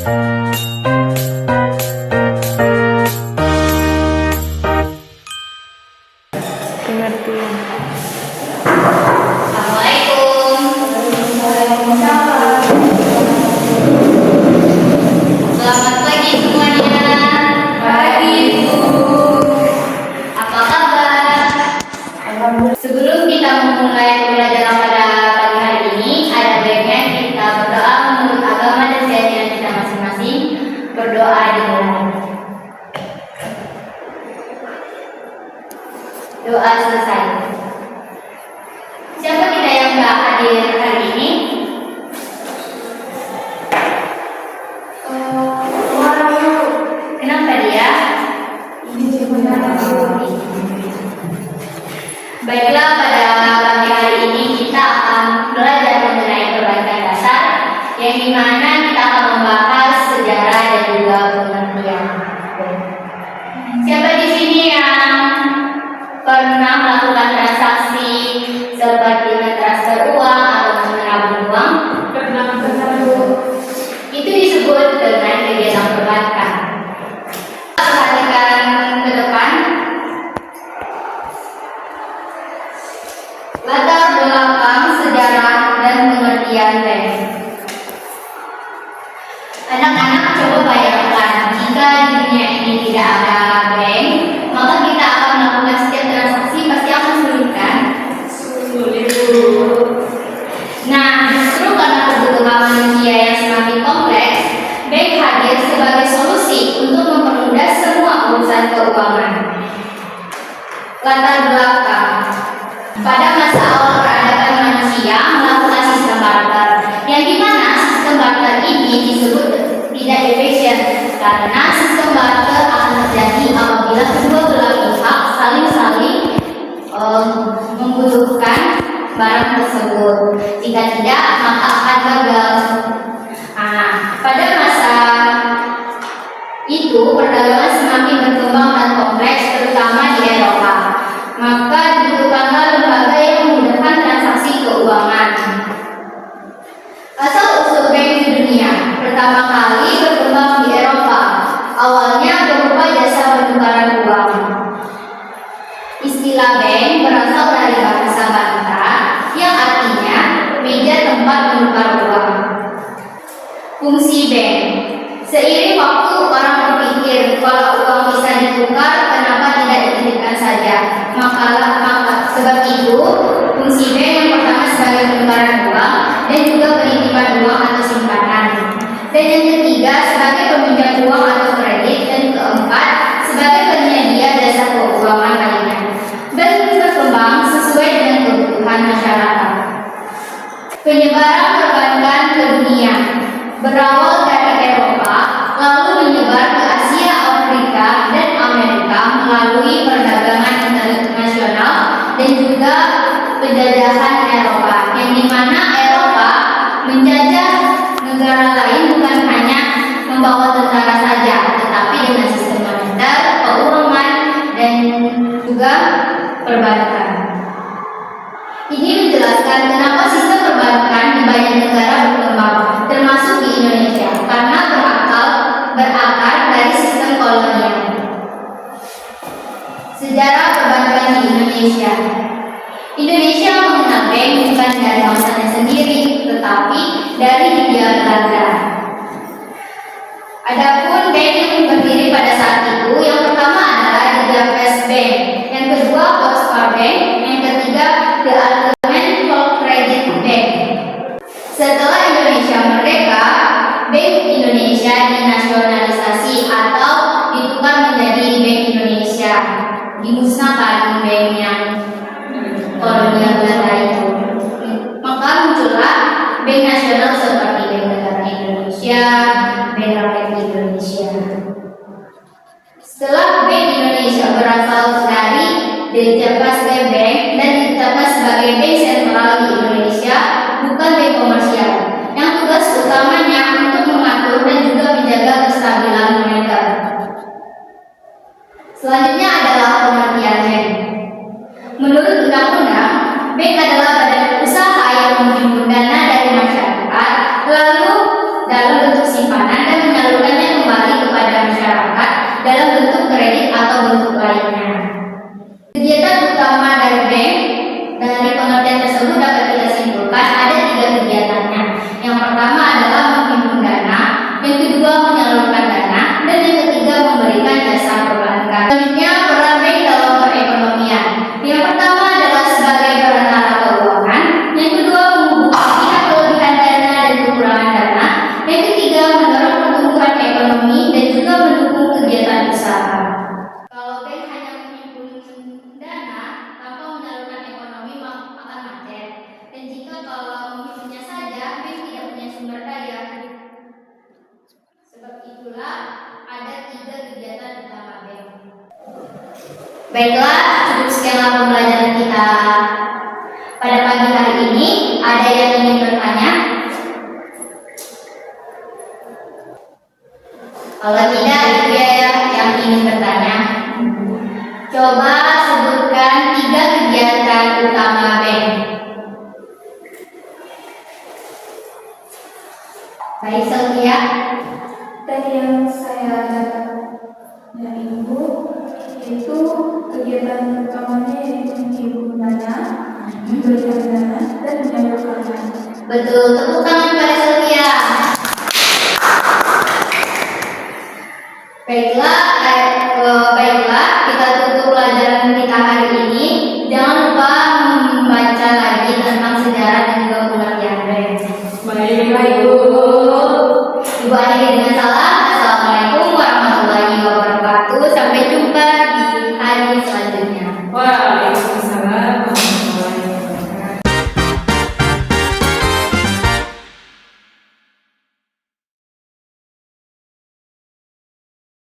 Pengertian. Selamat pagi semuanya. Pagi, Bu. Apa kabar? Sebelum kita memulai pembelajaran pada pagi hari ini, ada baiknya kita berdoa menurut agama dan keyakinan kita masing-masing. Berdoa dimulai. Doa selesai. Siapa kita yang gak hadir hari ini? Kenapa dia? Baiklah, pada pagi hari ini kita akan belajar mengenai perbaikan dasar, yang dimana kita akan membahas sejarah dan juga pengertian. Siapa di sini yang pernah melakukan transaksi seperti mentransfer uang atau menabung uang? Pernah. Itu disebut dengan kegiatan perbankan. Perhatikan ke depan. Latar belakang sejarah dan pengertian bank. Anak-anak coba bayangkan, jika di dunia ini tidak ada bank, maka kita akan melakukan setiap transaksi pasti akan sulit, kan? Sulit. Nah, justru karena kebutuhan manusia yang semakin kompleks, bank hadir sebagai solusi untuk mempermudah semua urusan keuangan. Latar belakang. Pada masa awal peradaban manusia melakukan sistem barter, yang dimana sistem barter ini disebut tidak efisien karena sistem barter akan terjadi apabila kedua belah pihak saling-saling membutuhkan barang tersebut. Jika tidak, maka akan gagal. Pada masa itu perdagangan semakin berkembang dan kompleks, terutama di Eropa. Maka dibutuhkanlah lembaga yang memudahkan transaksi keuangan. Asal-usul bank di dunia pertama kali berkembang di Eropa. Awalnya berupa jasa penukaran uang. Istilah bank berasal dari bahasa Banta yang artinya meja tempat menukar uang. Fungsi bank. Seiring waktu orang berpikir kalau uang bisa ditukar, kenapa tidak dititipkan saja? Maka sebab itu fungsi bank yang pertama sebagai penukaran uang dan juga penitipan uang atau simpanan. Dan yang ketiga sebagai peminjam uang atau kredit, dan keempat sebagai penyedia jasa keuangan lainnya. Dan berkembang sesuai dengan kebutuhan masyarakat. Penyebaran perbankan ke dunia berawal dari Eropa, lalu menyebar ke Asia, Afrika, dan Amerika melalui perdagangan internasional dan juga penjajahan Eropa, yang dimana Eropa menjajah negara lain bukan hanya membawa tentara saja, tetapi dengan sistem moneter, keuangan, dan juga perbankan. Ini menjelaskan kenapa sistem perbankan di banyak negara berkembang, termasuk di Indonesia, karena berakar dari sistem kolonial. Sejarah perbankan di Indonesia. Indonesia mengenal bank bukan dari masanya sendiri, tetapi dari Hindia Belanda. Adapun bank yang berdiri pada saat itu, yang pertama adalah The Javas Bank, yang kedua Postpac Bank, yang ketiga The Algemeen Volkskrediet Bank. Setelah Indonesia merdeka, Bank Indonesia dinasionalisasi atau ditukar menjadi Bank Indonesia, dimusnahkan bank yang kolonial Belanda itu. Maka muncullah bank nasional seperti Bank Negara Indonesia, Bank Rakyat Indonesia. Setelah Bank Indonesia berasal dari The Javas Bank dan ditetapkan sebagai bank sentral di Indonesia, bukan bank komersial, yang tugas utamanya untuk mengatur dan juga menjaga kestabilan moneter. Selanjutnya adalah pengertian bank. Menurut undang-undang, bank adalah badan usaha yang menghimpun dana dari masyarakat, lalu dalam bentuk simpanan pertama adalah menghimpun dana, yang kedua menyalurkan dana, dan yang ketiga memberikan jasa perbankan. Selanjutnya peran bank dalam perekonomian. Yang pertama adalah sebagai perantara keuangan, yang kedua menghubungi pihak kelebihan dana dan kekurangan dana, yang ketiga mendorong pertumbuhan ekonomi dan juga mendukung kegiatan usaha. Kalau bank hanya menghimpun dana tanpa menyalurkan ekonomi akan macet. Dan jika kalau menghimpunnya saja, bank tidak punya sumber daya. Sebab itulah ada 3 kegiatan utama bank. Baiklah, cukup sekianlah pembelajaran kita pada pagi hari ini. Ada yang ingin bertanya? Kalau tidak, itu ya yang ingin bertanya. Coba sebutkan 3 kegiatan utama bank. Baik, Sylvia. Tadi yang saya dapat dari Ibu, yaitu kegiatan utamanya yaitu menghimpun dana, memberikan dana, dan menyalurkan dana. Betul, tepuk tangan pada Sylvia. Baiklah, kita tutup pelajaran kita hari ini. Jangan lupa membaca lagi tentang sejarah dan juga pengertian bank. Baik, Ibu. Ibu Ani dengan